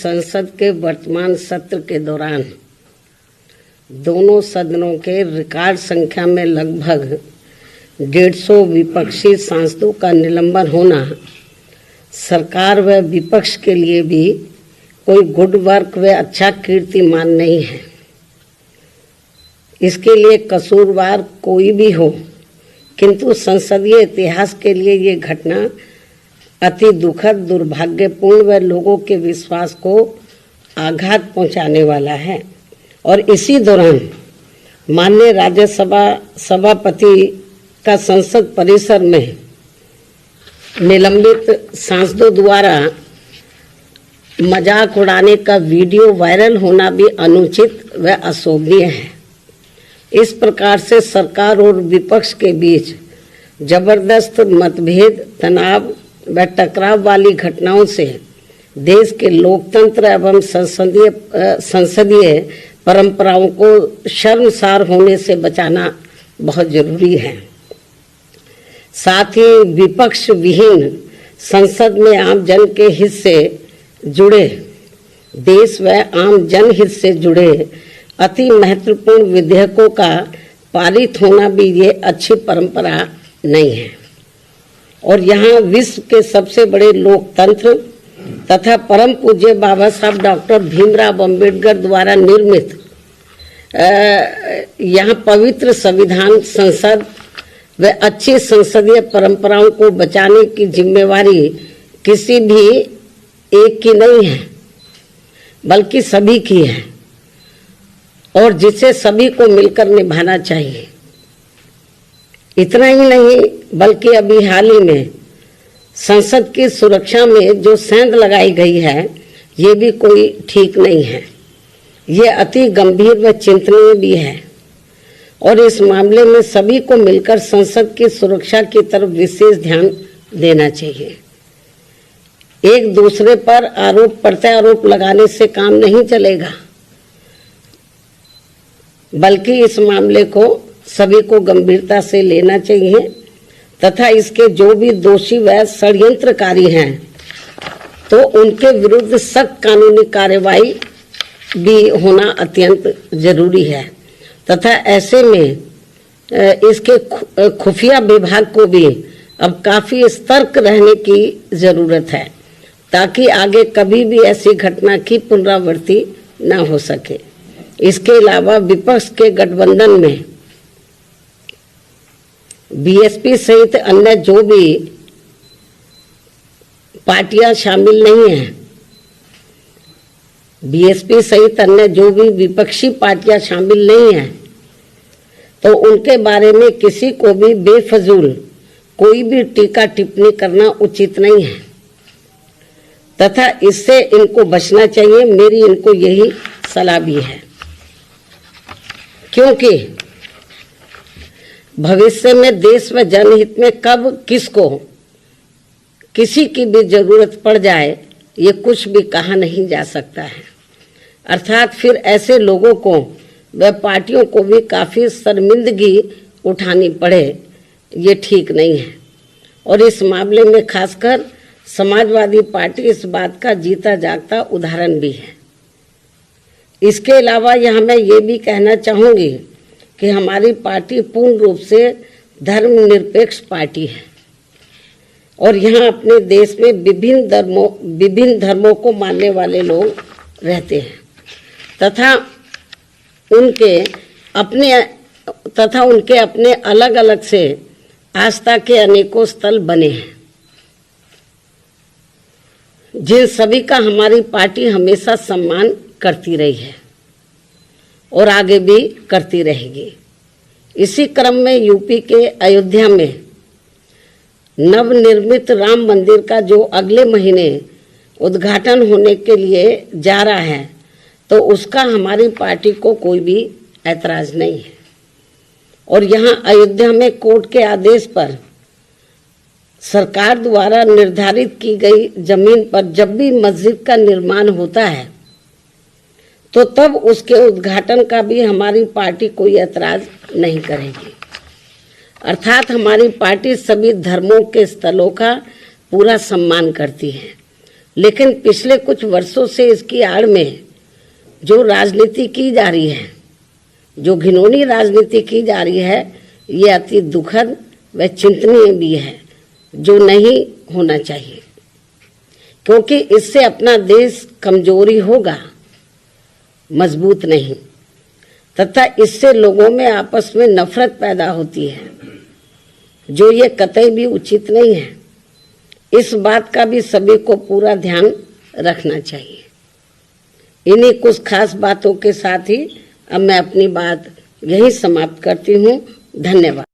संसद के वर्तमान सत्र के दौरान दोनों सदनों के रिकॉर्ड संख्या में लगभग 150 विपक्षी सांसदों का निलंबन होना सरकार व विपक्ष के लिए भी कोई गुड वर्क व अच्छा कीर्तिमान नहीं है। इसके लिए कसूरवार कोई भी हो, किंतु संसदीय इतिहास के लिए ये घटना अति दुखद, दुर्भाग्यपूर्ण व लोगों के विश्वास को आघात पहुंचाने वाला है। और इसी दौरान माननीय राज्यसभा सभापति का संसद परिसर में निलंबित सांसदों द्वारा मजाक उड़ाने का वीडियो वायरल होना भी अनुचित व अशोभनीय है। इस प्रकार से सरकार और विपक्ष के बीच जबरदस्त मतभेद, तनाव व टकराव वाली घटनाओं से देश के लोकतंत्र एवं संसदीय परंपराओं को शर्मसार होने से बचाना बहुत जरूरी है। साथ ही विपक्ष विहीन संसद में आम जन के हित से जुड़े, देश व आम जनहित से जुड़े अति महत्वपूर्ण विधेयकों का पारित होना भी ये अच्छी परंपरा नहीं है। और यहाँ विश्व के सबसे बड़े लोकतंत्र तथा परम पूज्य बाबा साहब डॉक्टर भीमराव अंबेडकर द्वारा निर्मित यहाँ पवित्र संविधान, संसद व अच्छी संसदीय परंपराओं को बचाने की जिम्मेवारी किसी भी एक की नहीं है, बल्कि सभी की है और जिसे सभी को मिलकर निभाना चाहिए। इतना ही नहीं, बल्कि अभी हाल ही में संसद की सुरक्षा में जो सेंध लगाई गई है, ये भी कोई ठीक नहीं है। ये अति गंभीर व चिंतनीय भी है और इस मामले में सभी को मिलकर संसद की सुरक्षा की तरफ विशेष ध्यान देना चाहिए। एक दूसरे पर आरोप प्रत्यारोप लगाने से काम नहीं चलेगा, बल्कि इस मामले को सभी को गंभीरता से लेना चाहिए तथा इसके जो भी दोषी व षड्यंत्रकारी हैं तो उनके विरुद्ध सख्त कानूनी कार्रवाई भी होना अत्यंत जरूरी है तथा ऐसे में इसके खुफिया विभाग को भी अब काफी सतर्क रहने की जरूरत है ताकि आगे कभी भी ऐसी घटना की पुनरावृत्ति न हो सके। इसके अलावा विपक्ष के गठबंधन में बीएसपी सहित अन्य जो भी पार्टियां शामिल नहीं हैं, बीएसपी सहित अन्य जो भी विपक्षी पार्टियां शामिल नहीं हैं, तो उनके बारे में किसी को भी बेफजूल कोई भी टीका टिप्पणी करना उचित नहीं है तथा इससे इनको बचना चाहिए। मेरी इनको यही सलाह भी है, क्योंकि भविष्य में देश व जनहित में कब किसको किसी की भी जरूरत पड़ जाए, ये कुछ भी कहा नहीं जा सकता है। अर्थात फिर ऐसे लोगों को व पार्टियों को भी काफी शर्मिंदगी उठानी पड़े, ये ठीक नहीं है। और इस मामले में खासकर समाजवादी पार्टी इस बात का जीता जागता उदाहरण भी है। इसके अलावा यहाँ मैं ये भी कहना चाहूँगी कि हमारी पार्टी पूर्ण रूप से धर्मनिरपेक्ष पार्टी है और यहाँ अपने देश में विभिन्न धर्मों को मानने वाले लोग रहते हैं तथा उनके अपने अलग अलग से आस्था के अनेकों स्थल बने हैं, जिन सभी का हमारी पार्टी हमेशा सम्मान करती रही है और आगे भी करती रहेगी। इसी क्रम में यूपी के अयोध्या में नवनिर्मित राम मंदिर का जो अगले महीने उद्घाटन होने के लिए जा रहा है, तो उसका हमारी पार्टी को कोई भी ऐतराज नहीं है। और यहाँ अयोध्या में कोर्ट के आदेश पर सरकार द्वारा निर्धारित की गई जमीन पर जब भी मस्जिद का निर्माण होता है, तो तब उसके उद्घाटन का भी हमारी पार्टी कोई ऐतराज नहीं करेगी। अर्थात हमारी पार्टी सभी धर्मों के स्थलों का पूरा सम्मान करती है लेकिन पिछले कुछ वर्षों से इसकी आड़ में जो राजनीति की जा रही है, जो घिनौनी राजनीति की जा रही है, ये अति दुखद व चिंतनीय भी है, जो नहीं होना चाहिए, क्योंकि इससे अपना देश कमजोरी होगा, मजबूत नहीं, तथा इससे लोगों में आपस में नफरत पैदा होती है, जो ये कतई भी उचित नहीं है। इस बात का भी सभी को पूरा ध्यान रखना चाहिए। इन्हीं कुछ खास बातों के साथ ही अब मैं अपनी बात यही समाप्त करती हूँ। धन्यवाद।